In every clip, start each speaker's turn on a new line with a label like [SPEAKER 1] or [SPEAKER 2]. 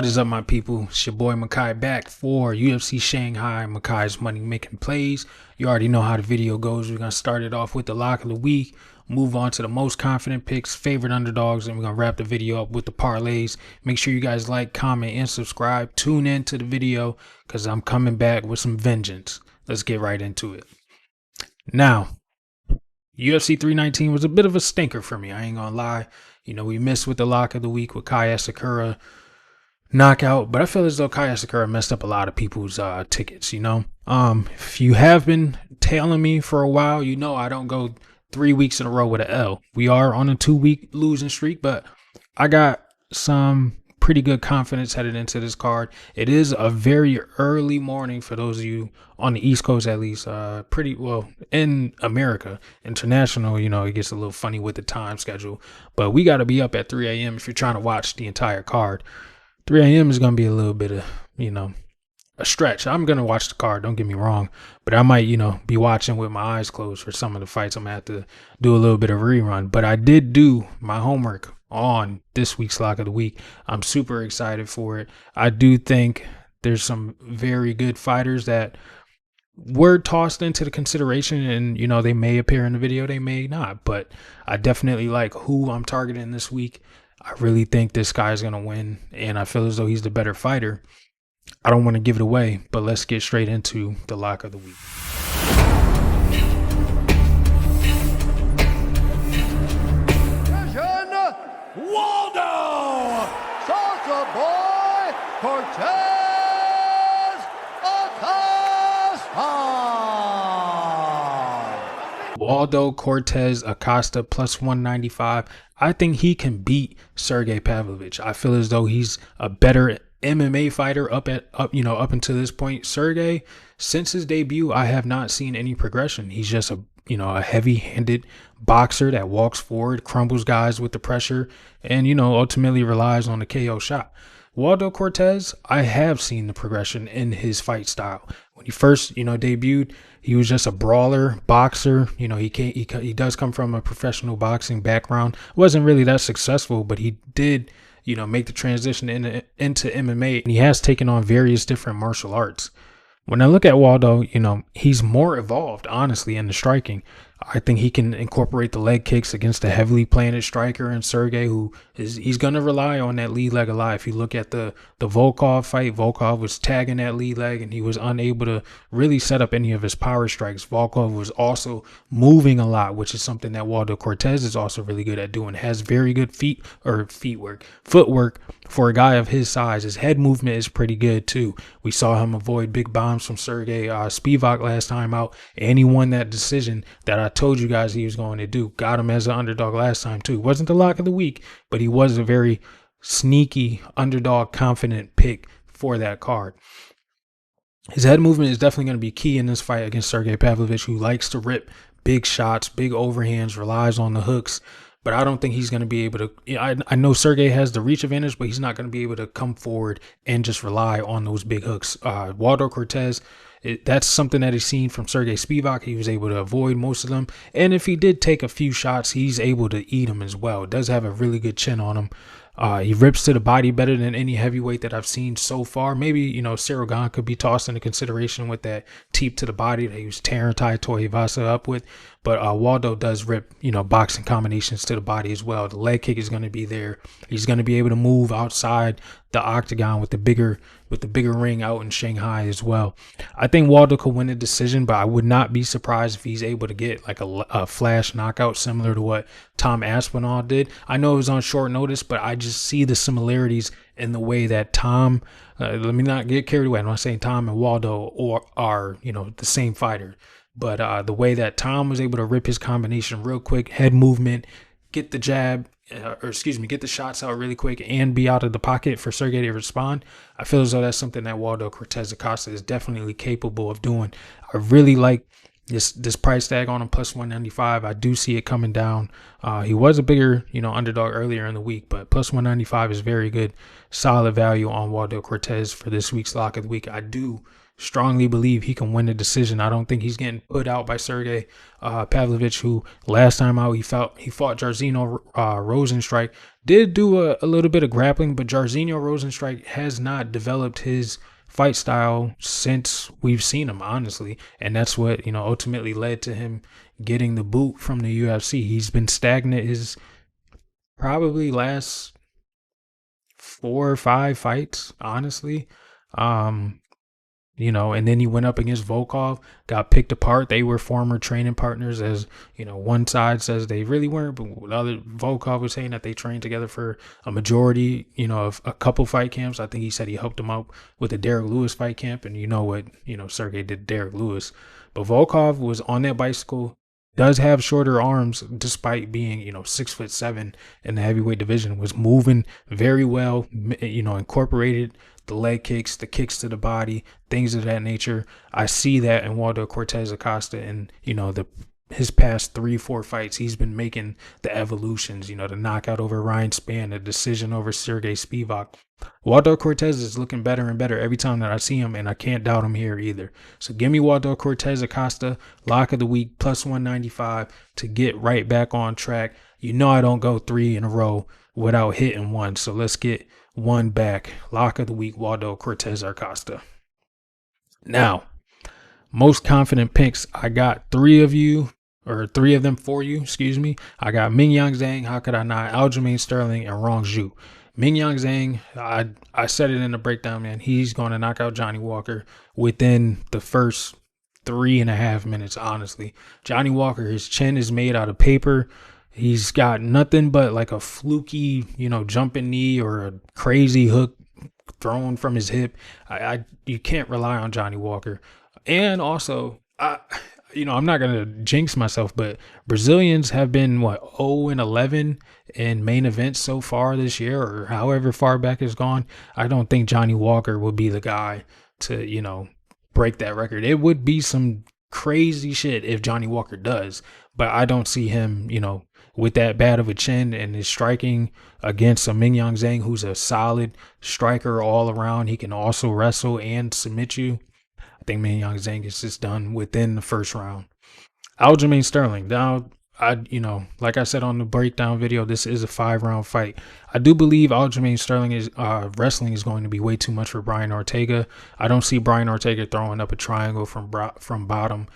[SPEAKER 1] What is up, my people? It's your boy Makai back for UFC Shanghai. Makai's money making plays. You already know how the video goes. We're going to start it off with the lock of the week, move on to the most confident picks, favorite underdogs, and we're going to wrap the video up with the parlays. Make sure you guys like, comment, and subscribe. Tune in to the video because I'm coming back with some vengeance. Let's get right into it. Now, UFC 319 was a bit of a stinker for me. I ain't going to lie. You know, we missed with the lock of the week with Kai Asakura knockout, but I feel as though Kai Asakura messed up a lot of people's tickets, you know. If you have been tailing me for a while, you know I don't go 3 weeks in a row with an L. We are on a 2-week losing streak, but I got some pretty good confidence headed into this card. It is a very early morning for those of you on the East Coast, at least. Pretty well in America. International, you know, it gets a little funny with the time schedule, but we got to be up at 3 a.m. if you're trying to watch the entire card. 3 a.m. is going to be a little bit of, you know, a stretch. I'm going to watch the card, don't get me wrong, but I might, you know, be watching with my eyes closed for some of the fights. I'm going to have to do a little bit of rerun, but I did do my homework on this week's lock of the week. I'm super excited for it. I do think there's some very good fighters that were tossed into the consideration, and, you know, they may appear in the video, they may not, but I definitely like who I'm targeting this week. I really think this guy's going to win, and I feel as though he's the better fighter. I don't want to give it away, but let's get straight into the lock of the week.
[SPEAKER 2] Waldo! Salsa Boy Cortez Acosta!
[SPEAKER 1] Waldo Cortez Acosta plus 195. I think he can beat Sergey Pavlovich. I feel as though he's a better MMA fighter up until this point. Sergey, since his debut, I have not seen any progression. He's just a heavy-handed boxer that walks forward, crumbles guys with the pressure, and, you know, ultimately relies on the KO shot. Waldo Cortez, I have seen the progression in his fight style. When he first, you know, debuted, he was just a brawler, boxer. You know, he does come from a professional boxing background. Wasn't really that successful, but he did, you know, make the transition into MMA, and he has taken on various different martial arts. When I look at Waldo, you know, he's more evolved, honestly, in the striking. I think he can incorporate the leg kicks against a heavily planted striker in Sergey, he's going to rely on that lead leg a lot. If you look at the Volkov fight, Volkov was tagging that lead leg and he was unable to really set up any of his power strikes. Volkov was also moving a lot, which is something that Waldo Cortez is also really good at doing. Has very good footwork for a guy of his size. His head movement is pretty good too. We saw him avoid big bombs from Sergey Spivak last time out, and he won that decision that I told you guys he was going to do. Got him as an underdog last time too. Wasn't the lock of the week, but he was a very sneaky underdog confident pick for that card. His head movement is definitely going to be key in this fight against Sergey Pavlovich, who likes to rip big shots, big overhands, relies on the hooks. But I don't think he's going to be able to. I know Sergey has the reach advantage, but he's not going to be able to come forward and just rely on those big hooks. Waldo Cortez, that's something that he's seen from Sergey Spivak. He was able to avoid most of them. And if he did take a few shots, he's able to eat them as well. Does have a really good chin on him. He rips to the body better than any heavyweight that I've seen so far. Maybe, you know, Cyril Gane could be tossed into consideration with that teep to the body that he was tearing Tai Tuivasa up with. But Waldo does rip, you know, boxing combinations to the body as well. The leg kick is going to be there. He's going to be able to move outside the octagon with the bigger ring out in Shanghai as well. I think Waldo could win a decision, but I would not be surprised if he's able to get like a flash knockout similar to what Tom Aspinall did. I know it was on short notice, but I just see the similarities in the way that Tom, let me not get carried away. I'm not saying Tom and Waldo are, you know, the same fighter, but the way that Tom was able to rip his combination real quick, head movement, get the jab, get the shots out really quick and be out of the pocket for Sergey to respond. I feel as though that's something that Waldo Cortez Acosta is definitely capable of doing. I really like this price tag on him, plus 195. I do see it coming down. He was a bigger, you know, underdog earlier in the week, but plus 195 is very good, solid value on Waldo Cortez for this week's lock of the week. I do strongly believe he can win the decision. I don't think he's getting put out by Sergey Pavlovich, who last time out he fought Jairzinho Rosenstrike. Did do a little bit of grappling, but Jairzinho Rosenstrike has not developed his fight style since we've seen him, honestly. And that's what, ultimately led to him getting the boot from the UFC. He's been stagnant his probably last 4 or 5 fights, honestly. And then he went up against Volkov, got picked apart. They were former training partners, as one side says they really weren't, but the other, Volkov was saying that they trained together for a majority, of a couple fight camps. I think he said he helped him out with the Derek Lewis fight camp, and you know what, Sergey did Derek Lewis. But Volkov was on that bicycle, does have shorter arms despite being, 6'7" in the heavyweight division, was moving very well, incorporated the leg kicks, the kicks to the body, things of that nature. I see that in Waldo Cortez Acosta, and his past 3-4 fights, he's been making the evolutions, the knockout over Ryan Spann, the decision over Sergey Spivak. Waldo Cortez is looking better and better every time that I see him, and I can't doubt him here either. So give me Waldo Cortez Acosta, lock of the week, plus 195 to get right back on track. I don't go 3 in a row without hitting one, so let's get one back. Lock of the week, Waldo Cortez Acosta. Now, most confident picks, I got 3 of them for you, excuse me. I got Mingyang Zhang, how could I not, Aljamain Sterling, and Rong Zhu. Mingyang Zhang, I said it in the breakdown, man. He's going to knock out Johnny Walker within the first 3.5 minutes, honestly. Johnny Walker, his chin is made out of paper. He's got nothing but like a fluky, jumping knee or a crazy hook thrown from his hip. You can't rely on Johnny Walker. And also, I'm not going to jinx myself, but Brazilians have been 0-11 in main events so far this year, or however far back it's gone. I don't think Johnny Walker will be the guy to, break that record. It would be some crazy shit if Johnny Walker does, but I don't see him, with that bad of a chin and his striking against a Mingyang Zhang, who's a solid striker all around. He can also wrestle and submit you. I think Mingyang Zhang is just done within the first round. Aljamain Sterling. Now, like I said on the breakdown video, this is a 5-round fight. I do believe Aljamain Sterling is wrestling is going to be way too much for Brian Ortega. I don't see Brian Ortega throwing up a triangle from bottom.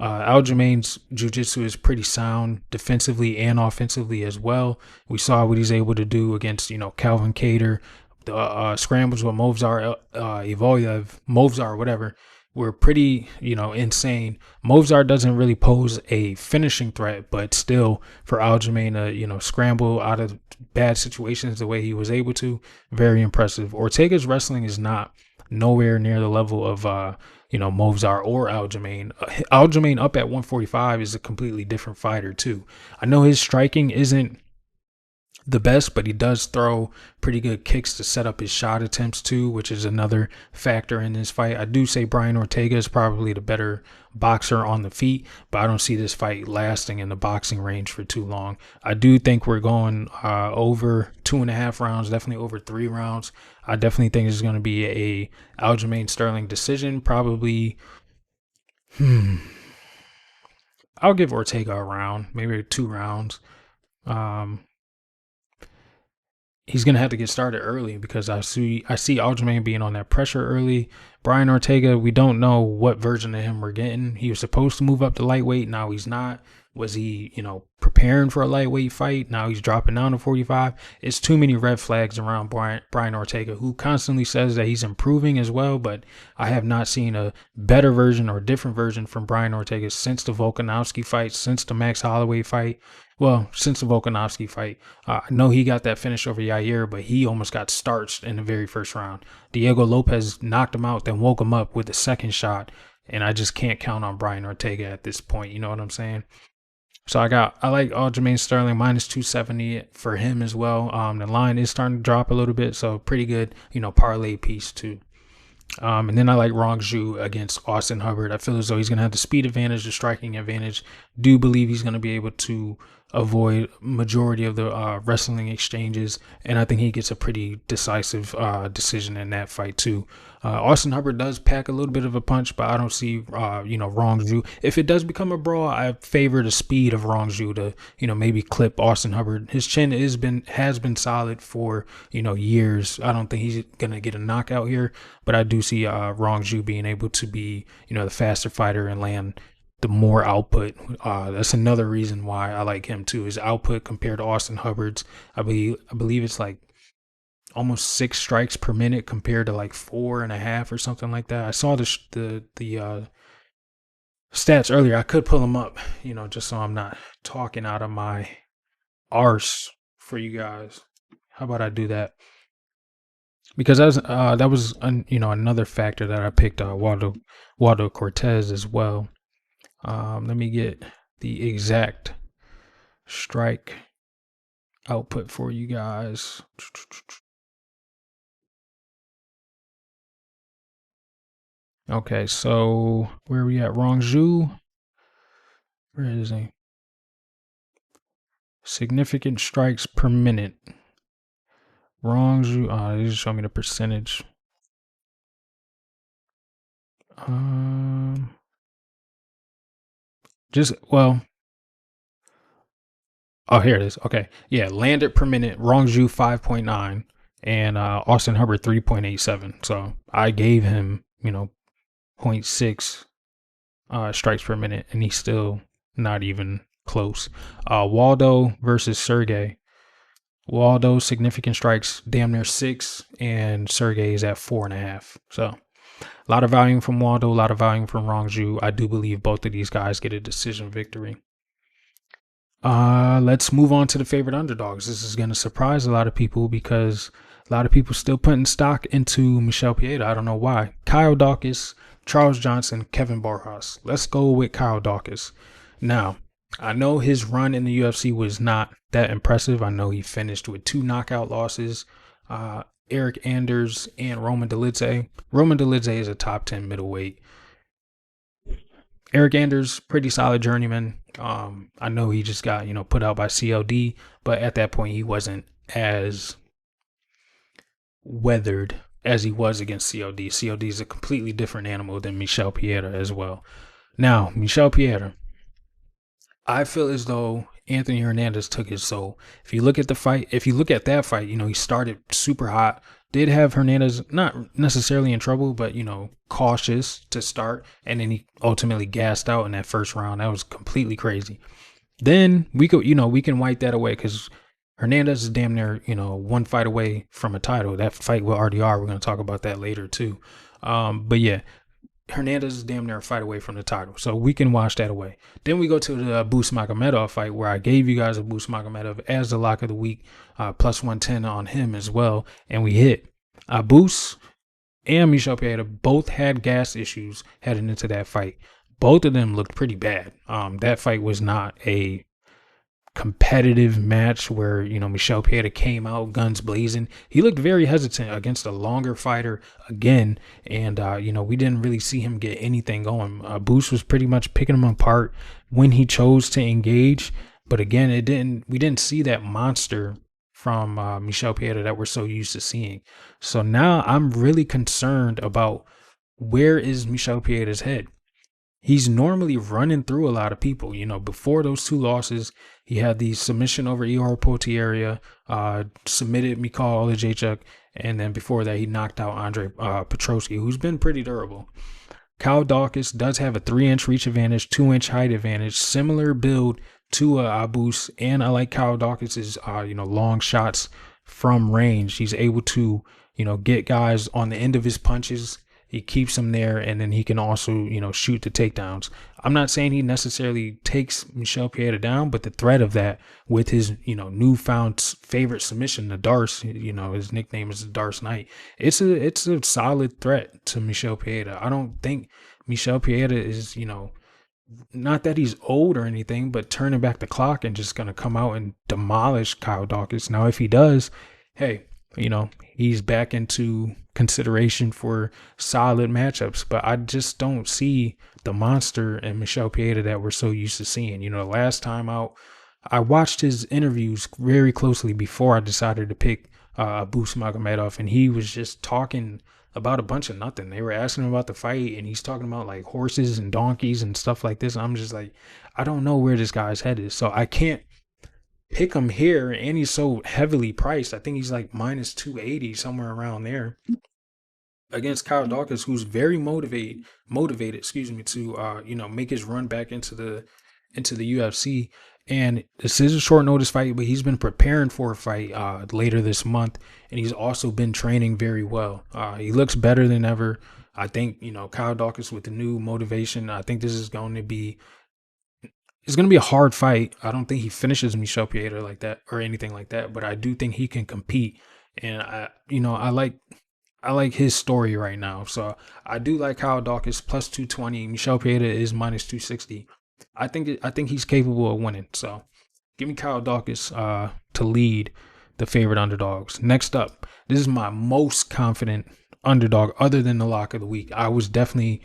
[SPEAKER 1] Aljamain's jiu-jitsu is pretty sound defensively and offensively as well. We saw what he's able to do against, Calvin Kattar. The scrambles with Movsar Movsar, whatever, were pretty, insane. Movsar doesn't really pose a finishing threat, but still for Aljamain to, scramble out of bad situations the way he was able to, very impressive. Ortega's wrestling is not nowhere near the level of, Movsar or Aljamain. Aljamain up at 145 is a completely different fighter too. I know his striking isn't the best, but he does throw pretty good kicks to set up his shot attempts too, which is another factor in this fight. I do say Brian Ortega is probably the better boxer on the feet, but I don't see this fight lasting in the boxing range for too long. I do think we're going over 2.5 rounds, definitely over 3 rounds. I definitely think it's going to be a Aljamain Sterling decision, probably. I'll give Ortega a round, maybe 2 rounds. He's going to have to get started early because I see Aljamain being on that pressure early. Brian Ortega, we don't know what version of him we're getting. He was supposed to move up to lightweight. Now he's not. Was he, preparing for a lightweight fight? Now he's dropping down to 45. It's too many red flags around Brian Ortega, who constantly says that he's improving as well, but I have not seen a better version or different version from Brian Ortega since the Volkanovski fight, since the Max Holloway fight. Well, since the Volkanovski fight. I know he got that finish over Yair, but he almost got starched in the very first round. Diego Lopez knocked him out, then woke him up with the second shot, and I just can't count on Brian Ortega at this point. You know what I'm saying? So I like Aljamain Sterling minus 270 for him as well. The line is starting to drop a little bit, so pretty good, parlay piece too. And then I like Rong Zhu against Austin Hubbard. I feel as though he's going to have the speed advantage, the striking advantage. Do believe he's going to be able to avoid majority of the wrestling exchanges, and I think he gets a pretty decisive decision in that fight too. Austin Hubbard does pack a little bit of a punch, but I don't see Rong Zhu. If it does become a brawl, I favor the speed of Rong Zhu to maybe clip Austin Hubbard. His chin has been solid for years. I don't think he's gonna get a knockout here, but I do see Rong Zhu being able to be the faster fighter and land the more output. That's another reason why I like him too. His output compared to Austin Hubbard's, I believe it's like almost 6 strikes per minute compared to like 4.5 or something like that. I saw the stats earlier. I could pull them up, just so I'm not talking out of my arse for you guys. How about I do that? Because that was another factor that I picked Waldo Cortez as well. Let me get the exact strike output for you guys. Okay, so where are we at? Rong Zhu. Where is he? Significant strikes per minute. Rong Zhu. They just show me the percentage. Oh, here it is. Okay. Yeah, landed per minute. Rong Zhu 5.9 and Austin Hubbard 3.87. So I gave him, 0.6 strikes per minute, and he's still not even close. Waldo versus Sergey. Waldo significant strikes damn near 6, and Sergey is at 4.5. So a lot of volume from Waldo, a lot of volume from Rong Zhu. I do believe both of these guys get a decision victory. Let's move on to the favorite underdogs. This is going to surprise a lot of people because a lot of people still putting stock into Michel Pieta. I don't know why. Kyle Dawkins, Charles Johnson, Kevin Barras. Let's go with Kyle Dawkins. Now, I know his run in the UFC was not that impressive. I know he finished with 2 knockout losses. Eric Anders and Roman Dolidze. Roman Dolidze is a top 10 middleweight. Eric Anders, pretty solid journeyman. I know he just got, put out by CLD, but at that point he wasn't as weathered as he was against CLD. CLD is a completely different animal than Michel Pieta as well. Now, Michel Pieta, I feel as though Anthony Hernandez took his soul. If you look at that fight, he started super hot. Did have Hernandez not necessarily in trouble, but cautious to start, and then he ultimately gassed out in that first round. That was completely crazy. Then we can wipe that away because Hernandez is damn near 1 fight away from a title. That fight with RDR, we're going to talk about that later too. But yeah, Hernandez is damn near a fight away from the title, so we can wash that away. Then we go to the Abus Magomedov fight, where I gave you guys Abus Magomedov as the lock of the week, plus 110 on him as well, and we hit. Abus and Michel Pieta both had gas issues heading into that fight. Both of them looked pretty bad. That fight was not a competitive match where Michel Pieta came out guns blazing. He looked very hesitant against a longer fighter again, and we didn't really see him get anything going. Boost was pretty much picking him apart when he chose to engage, but again, we didn't see that monster from Michel Pieta that we're so used to seeing. So now I'm really concerned about where is Michel Pieta's head. He's normally running through a lot of people. Before those 2 losses, he had the submission over Ihor Potieria, submitted Mikhail Olejniczuk, and then before that, he knocked out Andre Petroski, who's been pretty durable. Kyle Dawkins does have a 3-inch reach advantage, 2-inch height advantage, similar build to Abus, and I like Kyle Dawkins' long shots from range. He's able to get guys on the end of his punches. He keeps them there, and then he can also, shoot the takedowns. I'm not saying he necessarily takes Michel Pieta down, but the threat of that with his, newfound favorite submission, the Darce, his nickname is the Darce Knight. It's a solid threat to Michel Pieta. I don't think Michel Pieta is, not that he's old or anything, but turning back the clock and just going to come out and demolish Kyle Dawkins. Now, if he does, hey, he's back into consideration for solid matchups, but I just don't see the monster in Michel Pieta that we're so used to seeing. Last time out, I watched his interviews very closely before I decided to pick Abu Magomedov, and he was just talking about a bunch of nothing. They were asking him about the fight, and he's talking about like horses and donkeys and stuff like this. And I'm just like, I don't know where this guy's head is, so I can't pick him here. And he's so heavily priced. I think he's like minus 280 somewhere around there against Kyle Dawkins, who's very motivated, excuse me, to make his run back into the UFC. And this is a short notice fight, but he's been preparing for a fight later this month, and he's also been training very well. He looks better than ever. I think Kyle Dawkins with the new motivation. I think this is going to be a hard fight. I don't think he finishes Michel Prieto like that or anything like that, but I do think he can compete. And I like his story right now. So I do like Kyle Dawkins plus 220. Michel Prieto is minus 260. I think he's capable of winning. So give me Kyle Dawkins to lead the favorite underdogs. Next up, this is my most confident underdog other than the lock of the week. I was definitely,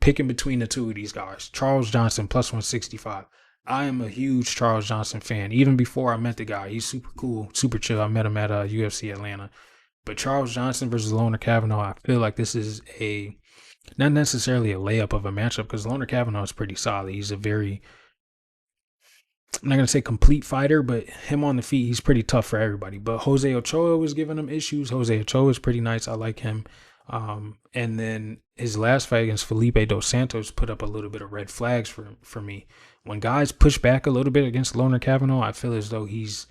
[SPEAKER 1] picking between the two of these guys. Charles Johnson plus 165. I am a huge Charles Johnson fan. Even before I met the guy, he's super cool, super chill. I met him at UFC Atlanta. But Charles Johnson versus Loner Kavanaugh, I feel like this is not necessarily a layup of a matchup because Loner Kavanaugh is pretty solid. He's a very, I'm not going to say complete fighter, but him on the feet, he's pretty tough for everybody. But Jose Ochoa was giving him issues. Jose Ochoa is pretty nice. I like him. And then his last fight against Felipe Dos Santos put up a little bit of red flags for me. When guys push back a little bit against Loner Kavanaugh, I feel as though he's,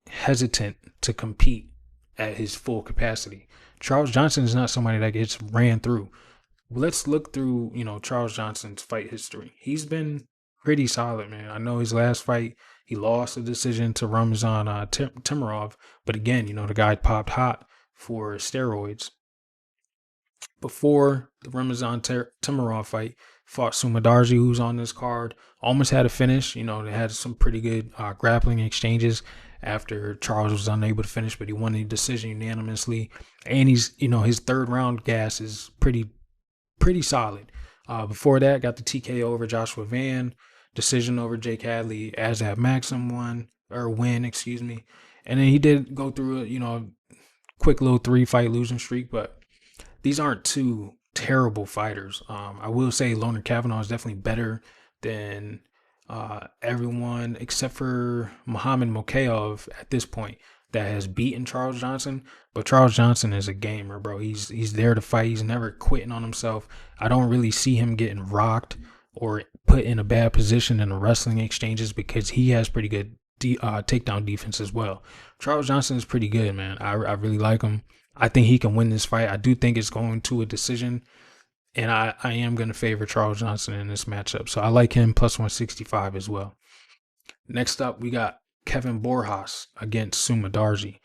[SPEAKER 1] hesitant to compete at his full capacity. Charles Johnson is not somebody that gets ran through. Let's look through, Charles Johnson's fight history. He's been pretty solid, man. I know his last fight, he lost a decision to Ramazan Timarov, but again, the guy popped hot for steroids. Before the Ramazan Timarov fight, fought Sumadarji, who's on this card. Almost had a finish. They had some pretty good grappling exchanges after Charles was unable to finish, but he won the decision unanimously. And he's, his third round gas is pretty solid. Before that, got the TKO over Joshua Van, decision over Jake Hadley, Azab Maxim win, excuse me. And then he did go through a quick little 3-fight losing streak, but these aren't two terrible fighters. I will say Loner Kavanaugh is definitely better than everyone except for Muhammad Mokaev at this point that has beaten Charles Johnson. But Charles Johnson is a gamer, bro. He's there to fight. He's never quitting on himself. I don't really see him getting rocked or put in a bad position in the wrestling exchanges because he has pretty good takedown defense as well. Charles Johnson is pretty good, man. I really like him. I think he can win this fight. I do think it's going to a decision, and I am going to favor Charles Johnson in this matchup. So I like him plus 165 as well. Next up, we got Kevin Borjas against Sumadarji.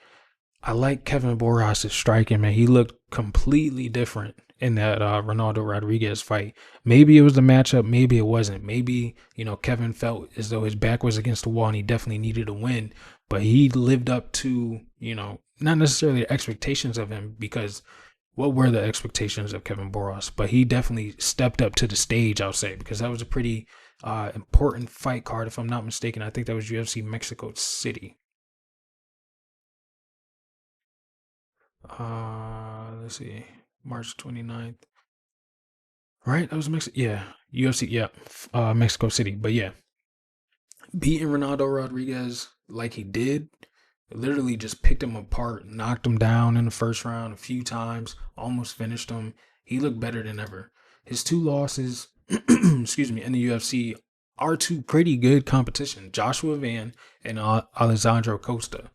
[SPEAKER 1] I like Kevin Borjas' striking, man. He looked completely different in that Ronaldo Rodriguez fight. Maybe it was the matchup, maybe it wasn't. Maybe, Kevin felt as though his back was against the wall and he definitely needed a win. But he lived up to, not necessarily the expectations of him, because what were the expectations of Kevin Borjas? But he definitely stepped up to the stage, I'll say, because that was a pretty important fight card, if I'm not mistaken. I think that was UFC Mexico City. Let's see, March 29th. Right? That was Mexico. Yeah. UFC. Yeah. Mexico City. But yeah, beating Ronaldo Rodriguez like he did, literally just picked him apart, knocked him down in the first round a few times, almost finished him. He looked better than ever. His two losses, excuse me, in the UFC are two pretty good competition. Joshua Van and Alessandro Costa.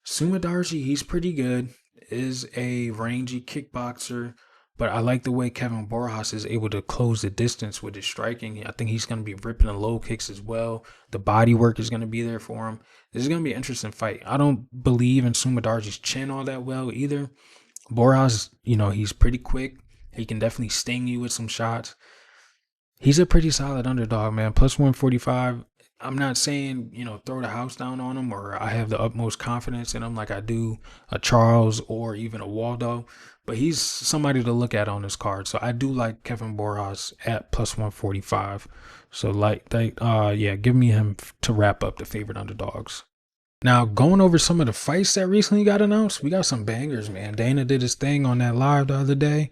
[SPEAKER 1] Sumadarji, he's pretty good, is a rangy kickboxer, but I like the way Kevin Borjas is able to close the distance with his striking. I think he's going to be ripping the low kicks as well. The body work is going to be there for him. This is going to be an interesting fight. I don't believe in Sumadarji's chin all that well either. Borjas, he's pretty quick. He can definitely sting you with some shots. He's a pretty solid underdog, man. Plus 145. I'm not saying, throw the house down on him, or I have the utmost confidence in him like I do a Charles or even a Waldo, but he's somebody to look at on this card. So I do like Kevin Borjas at plus 145. So yeah, give me him to wrap up the favorite underdogs. Now, going over some of the fights that recently got announced, we got some bangers, man. Dana did his thing on that live the other day.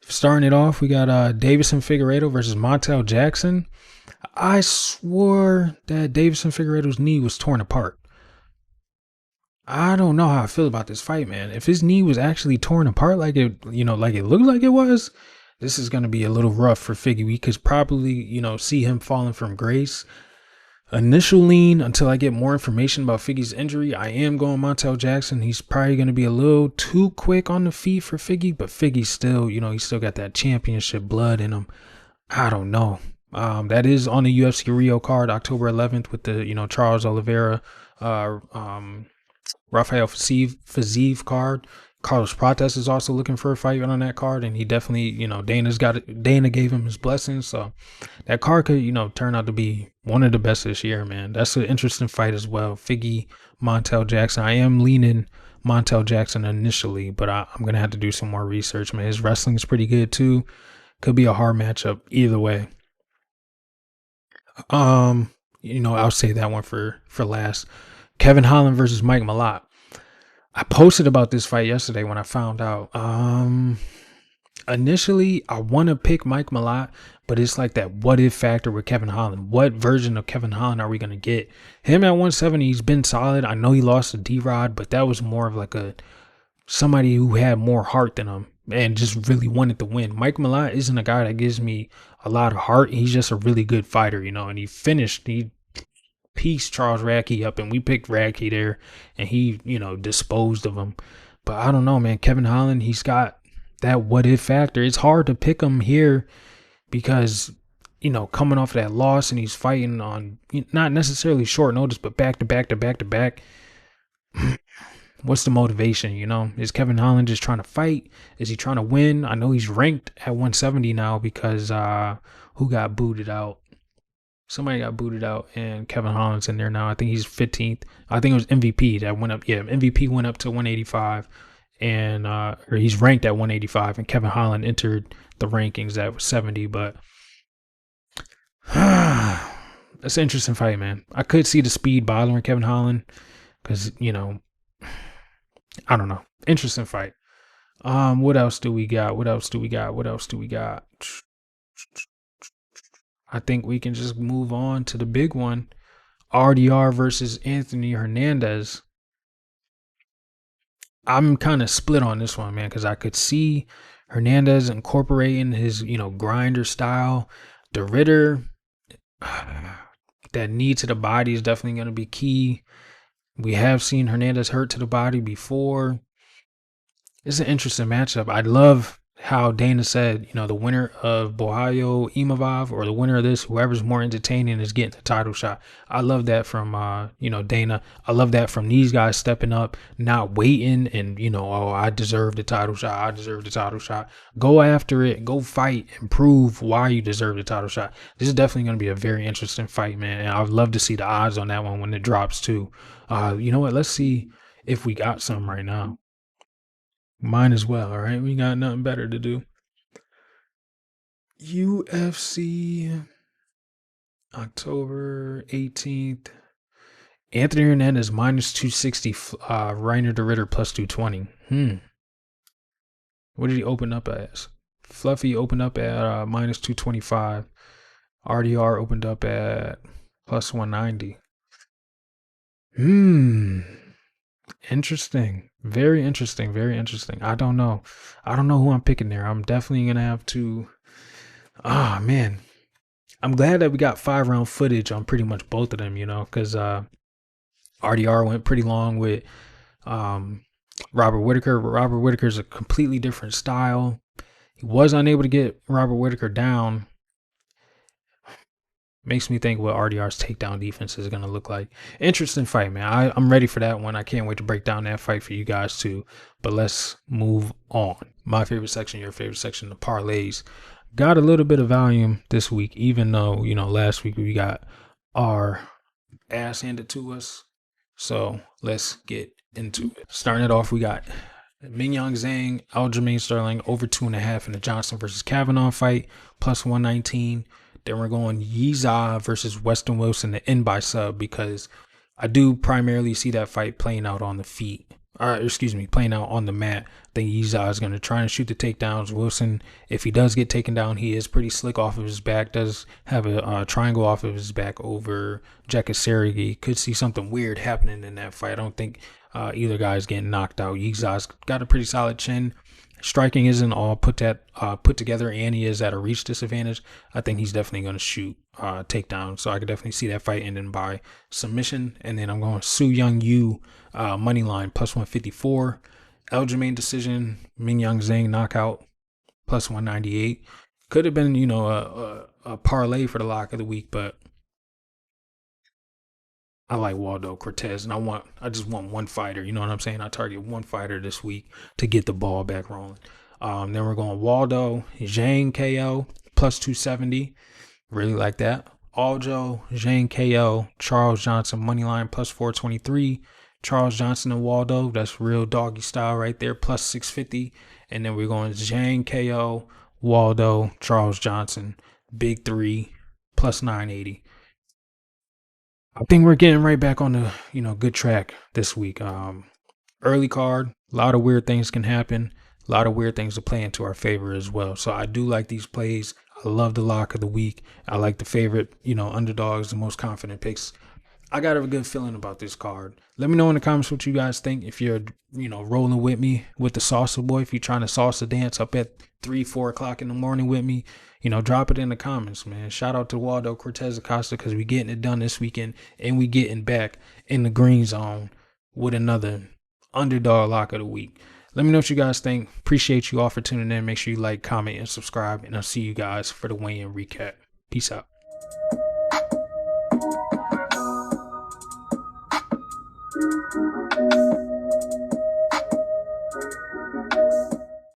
[SPEAKER 1] Starting it off, we got Davison Figueiredo versus Montel Jackson. I swore that Davison Figueiredo's knee was torn apart. I don't know how I feel about this fight, man. If his knee was actually torn apart like it, like it looked like it was, this is going to be a little rough for Figgy. We could probably, see him falling from grace. Initial lean until I get more information about Figgy's injury. I am going Montel Jackson. He's probably going to be a little too quick on the feet for Figgy, but Figgy still, he still got that championship blood in him. I don't know. That is on the UFC Rio card, October 11th, with the Charles Oliveira, Rafael Fiziev card. Carlos Prates is also looking for a fight on that card, and he definitely, Dana gave him his blessings, so that card could, turn out to be one of the best this year, man. That's an interesting fight as well. Figgy, Montel Jackson. I am leaning Montel Jackson initially, but I'm gonna have to do some more research, man. His wrestling is pretty good too. Could be a hard matchup either way. I'll say that one for last. Kevin Holland versus Mike Malott. I posted about this fight yesterday when I found out. Initially, I want to pick Mike Malott, but it's like that what if factor with Kevin Holland. What version of Kevin Holland are we going to get? Him at 170, he's been solid. I know he lost to D-Rod, but that was more of like somebody who had more heart than him and just really wanted to win. Mike Malott isn't a guy that gives me a lot of heart. He's just a really good fighter, and he pieced Charles Radke up, and we picked Radke there, and he, disposed of him. But I don't know, man. Kevin Holland, he's got that what if factor. It's hard to pick him here because, coming off of that loss, and he's fighting on not necessarily short notice, but back to back to back to back. What's the motivation? Is Kevin Holland just trying to fight? Is he trying to win? I know he's ranked at 170 now because who got booted out? Somebody got booted out, and Kevin Holland's in there now. I think he's 15th. I think it was MVP that went up. Yeah, MVP went up to 185, and or he's ranked at 185, and Kevin Holland entered the rankings at 70. But that's an interesting fight, man. I could see the speed bothering Kevin Holland because I don't know. Interesting fight. What else do we got? I think we can just move on to the big one. RDR versus Anthony Hernandez. I'm kind of split on this one, man, because I could see Hernandez incorporating his, grinder style. The Ritter, that knee to the body is definitely going to be key. We have seen Hernandez hurt to the body before. It's an interesting matchup. I love how Dana said, the winner of Bohayo Imavov or the winner of this, whoever's more entertaining is getting the title shot. I love that from, Dana. I love that from these guys stepping up, not waiting and, I deserve the title shot. I deserve the title shot. Go after it. Go fight and prove why you deserve the title shot. This is definitely going to be a very interesting fight, man. And I'd love to see the odds on that one when it drops too. You know what? Let's see if we got some right now. Mine as well, all right? We got nothing better to do. UFC October 18th. Anthony Hernandez minus 260. Reiner de Ritter plus 220. What did he open up as? Fluffy opened up at minus 225. RDR opened up at plus 190. Interesting. Very interesting. Very interesting. I don't know who I'm picking there. I'm definitely going to have to. Man. I'm glad that we got 5-round footage on pretty much both of them, because RDR went pretty long with Robert Whittaker. Robert Whittaker's a completely different style. He was unable to get Robert Whittaker down. Makes me think what RDR's takedown defense is going to look like. Interesting fight, man. I'm ready for that one. I can't wait to break down that fight for you guys too. But let's move on. My favorite section, your favorite section, the parlays. Got a little bit of volume this week, even though, last week we got our ass handed to us. So let's get into it. Starting it off, we got Mingyang Zhang, Aljamain Sterling over 2.5 in the Johnson versus Kavanaugh fight, plus 119. Then we're going Yiza versus Weston Wilson, the in by sub, because I do primarily see that fight playing out on the feet. Excuse me, playing out on the mat. I think Yiza is going to try and shoot the takedowns. Wilson, if he does get taken down, he is pretty slick off of his back. Does have a triangle off of his back over Jakasarigi. Could see something weird happening in that fight. I don't think either guy is getting knocked out. Yiza's got a pretty solid chin. Striking isn't all put together, and he is at a reach disadvantage. I think he's definitely going to shoot takedown. So I could definitely see that fight ending by submission. And then I'm going Su Young Yu money line plus 154. Aljamain decision, Mingyang Zhang knockout plus 198. Could have been, a parlay for the lock of the week, but I like Waldo Cortez, and I just want one fighter. You know what I'm saying? I target one fighter this week to get the ball back rolling. Then we're going Waldo Zhang KO plus 270. Really like that. Aljo Zhang KO Charles Johnson moneyline plus 423. Charles Johnson and Waldo, that's real doggy style right there, plus 650. And then we're going Zhang KO Waldo Charles Johnson big three plus 980. I think we're getting right back on the, good track this week. Early card, a lot of weird things can happen. A lot of weird things to play into our favor as well. So I do like these plays. I love the lock of the week. I like the favorite, underdogs, the most confident picks. I got a good feeling about this card. Let me know in the comments what you guys think. If you're, rolling with me with the salsa boy, if you're trying to salsa dance up at 3-4 o'clock in the morning with me, drop it in the comments, man. Shout out to Waldo Cortez Acosta because we getting it done this weekend and we getting back in the green zone with another underdog lock of the week. Let me know what you guys think. Appreciate you all for tuning in. Make sure you like, comment, and subscribe. And I'll see you guys for the weigh-in recap. Peace out.